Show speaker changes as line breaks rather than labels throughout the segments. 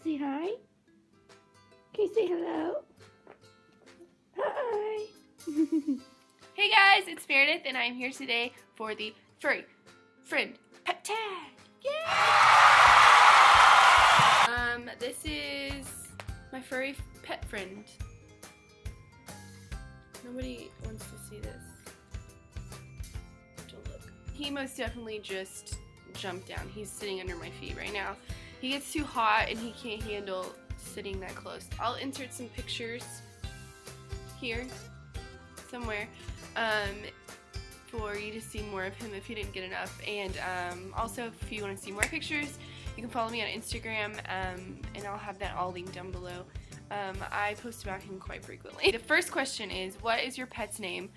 Say hi. Can you say hello? Hi. Hey guys, it's Meredith and I'm here today for the Furry Friend Pet Tag. Yay! This is my furry pet friend. Nobody wants to see this. Don't look. He most definitely just jumped down. He's sitting under my feet right now. He gets too hot and he can't handle sitting that close. I'll insert some pictures here somewhere for you to see more of him if you didn't get enough. And also, if you want to see more pictures, you can follow me on Instagram, and I'll have that all linked down below. I post about him quite frequently. The first question is, what is your pet's name?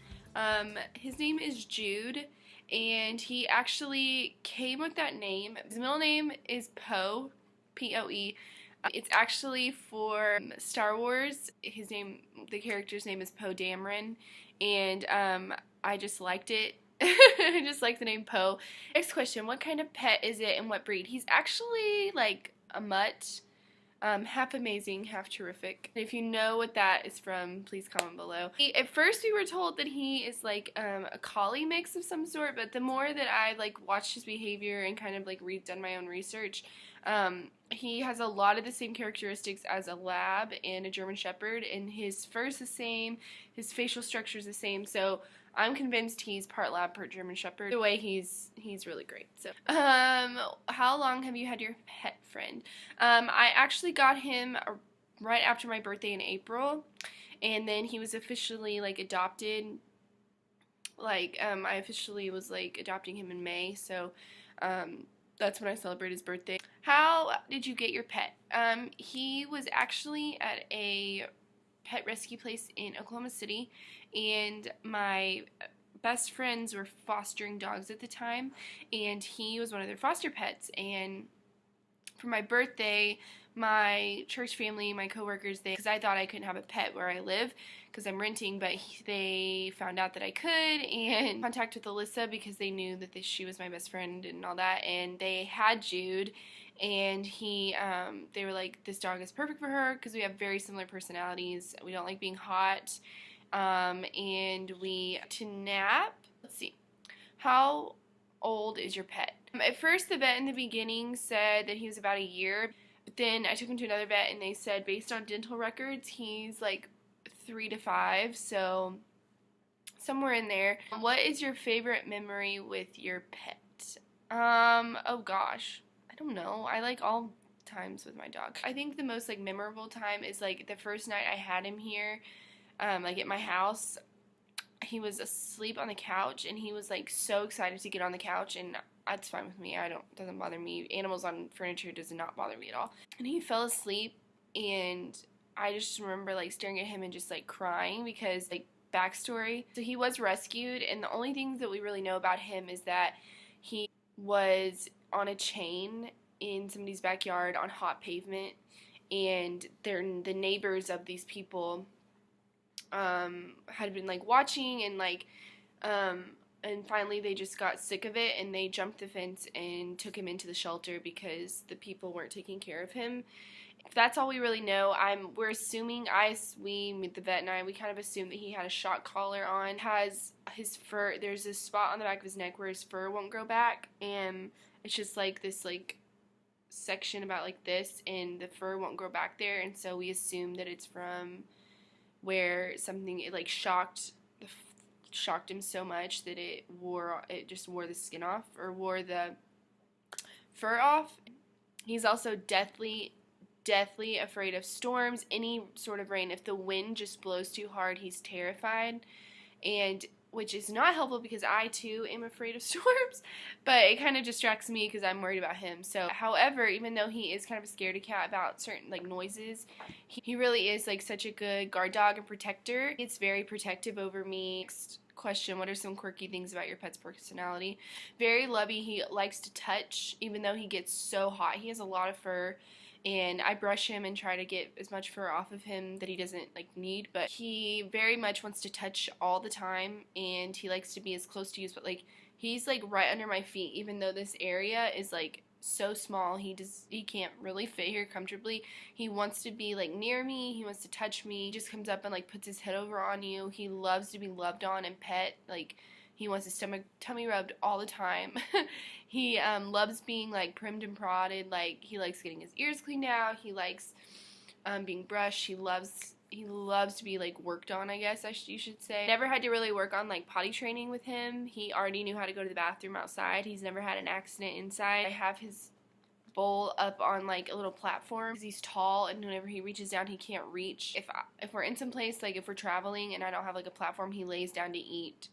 His name is Jude, and he actually came with that name. His middle name is Poe, P-O-E. It's actually for Star Wars. His name, the character's name is Poe Dameron, and I just liked it. I just like the name Poe. Next question, what kind of pet is it and what breed? He's actually like a mutt. Half amazing, half terrific. If you know what that is from, please comment below. At first we were told that he is like a collie mix of some sort, but the more that I like watched his behavior and kind of like done my own research, he has a lot of the same characteristics as a lab and a German Shepherd, and his fur is the same, his facial structure is the same, so I'm convinced he's part lab, part German Shepherd. The way he's really great. So, how long have you had your pet friend? I actually got him right after my birthday in April, and then he was officially like adopted. Like, I officially was like adopting him in May, so that's when I celebrated his birthday. How did you get your pet? He was actually at a pet rescue place in Oklahoma City, and my best friends were fostering dogs at the time, and he was one of their foster pets. And for my birthday, my church family, my coworkers, because I thought I couldn't have a pet where I live because I'm renting, but they found out that I could, and contact with Alyssa because they knew that she was my best friend and all that, and they had Jude. And they were like, this dog is perfect for her because we have very similar personalities. We don't like being hot, and we to nap. Let's see, how old is your pet? At first, the vet in the beginning said that he was about a year, but then I took him to another vet, and they said based on dental records, he's like 3 to 5, so somewhere in there. What is your favorite memory with your pet? Oh gosh. I don't know. I like all times with my dog. I think the most like memorable time is like the first night I had him here, like at my house. He was asleep on the couch, and he was like so excited to get on the couch, and that's fine with me. Doesn't bother me. Animals on furniture does not bother me at all. And he fell asleep, and I just remember like staring at him and just like crying because like backstory. So he was rescued, and the only thing that we really know about him is that he was on a chain in somebody's backyard on hot pavement, and the neighbors of these people had been like watching, and like and finally they just got sick of it, and they jumped the fence and took him into the shelter because the people weren't taking care of him. If that's all we really know, we're assuming, the vet and I, we kind of assume that he had a shock collar on. Has his fur, there's this spot on the back of his neck where his fur won't grow back, and it's just like this like section about like this, and the fur won't grow back there, and so we assume that it's from where it like shocked him so much that it just wore the skin off, or wore the fur off. He's also deathly afraid of storms, any sort of rain. If the wind just blows too hard, he's terrified, and which is not helpful because I too am afraid of storms, but it kind of distracts me because I'm worried about him. So, however, even though he is kind of a scaredy cat about certain like noises, he really is like such a good guard dog and protector. It's very protective over me. Next question, what are some quirky things about your pet's personality? Very lovey. He likes to touch, even though he gets so hot. He has a lot of fur, and I brush him and try to get as much fur off of him that he doesn't like need, but he very much wants to touch all the time, and he likes to be as close to you, but like he's like right under my feet, even though this area is like so small. He can't really fit here comfortably. He wants to be like near me. He wants to touch me. He just comes up and like puts his head over on you. He loves to be loved on and pet. Like, he wants his tummy rubbed all the time. He loves being like primmed and prodded. Like, he likes getting his ears cleaned out. He likes being brushed. He loves to be like worked on, I guess you should say. Never had to really work on like potty training with him. He already knew how to go to the bathroom outside. He's never had an accident inside. I have his bowl up on like a little platform because he's tall, and whenever he reaches down, he can't reach. If we're in some place, like if we're traveling and I don't have like a platform, he lays down to eat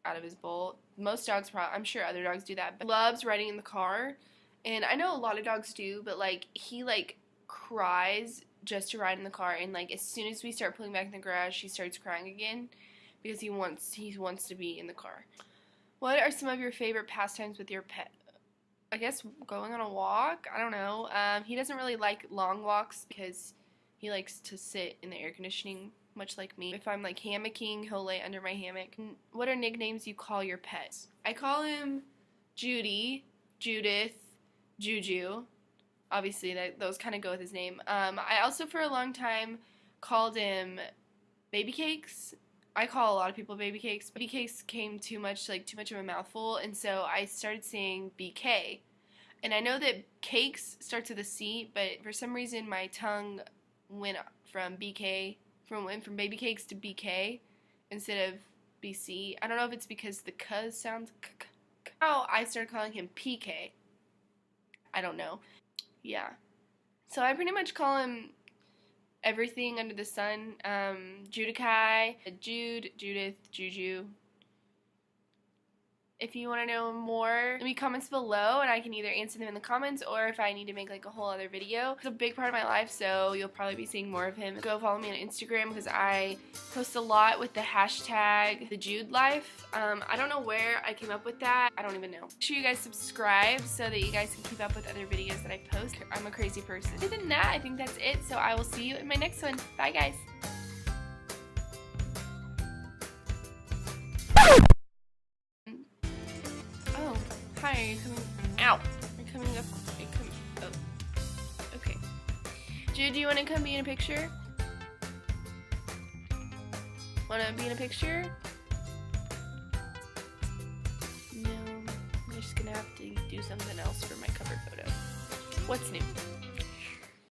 out of his bowl. Most dogs, I'm sure other dogs do that, but loves riding in the car. And I know a lot of dogs do, but like he like cries just to ride in the car, and like as soon as we start pulling back in the garage, he starts crying again because he wants to be in the car. What are some of your favorite pastimes with your pet? I guess going on a walk. I don't know. He doesn't really like long walks because he likes to sit in the air conditioning, much like me. If I'm like hammocking, he'll lay under my hammock. What are nicknames you call your pets? I call him Judy, Judith, Juju. Obviously, those kind of go with his name. I also, for a long time, called him Baby Cakes. I call a lot of people Baby Cakes. Baby Cakes came too much of a mouthful, and so I started saying BK. And I know that cakes starts with a C, but for some reason my tongue went from from Baby Cakes to BK instead of BC. I don't know if it's because the K sounds k. Oh, I started calling him PK. I don't know. Yeah. So I pretty much call him everything under the sun. Judikai, Jude, Judith, Juju. If you want to know more, leave me comments below and I can either answer them in the comments or if I need to make like a whole other video. It's a big part of my life, so you'll probably be seeing more of him. Go follow me on Instagram because I post a lot with the hashtag #TheJudeLife. I don't know where I came up with that. I don't even know. Make sure you guys subscribe so that you guys can keep up with other videos that I post. I'm a crazy person. Other than that, I think that's it, so I will see you in my next one. Bye, guys. Hi, are you coming? Ow! Are you coming up? Are you coming? Oh. Okay. Jude, do you want to come be in a picture? Want to be in a picture? No. I'm just gonna have to do something else for my cover photo. What's new?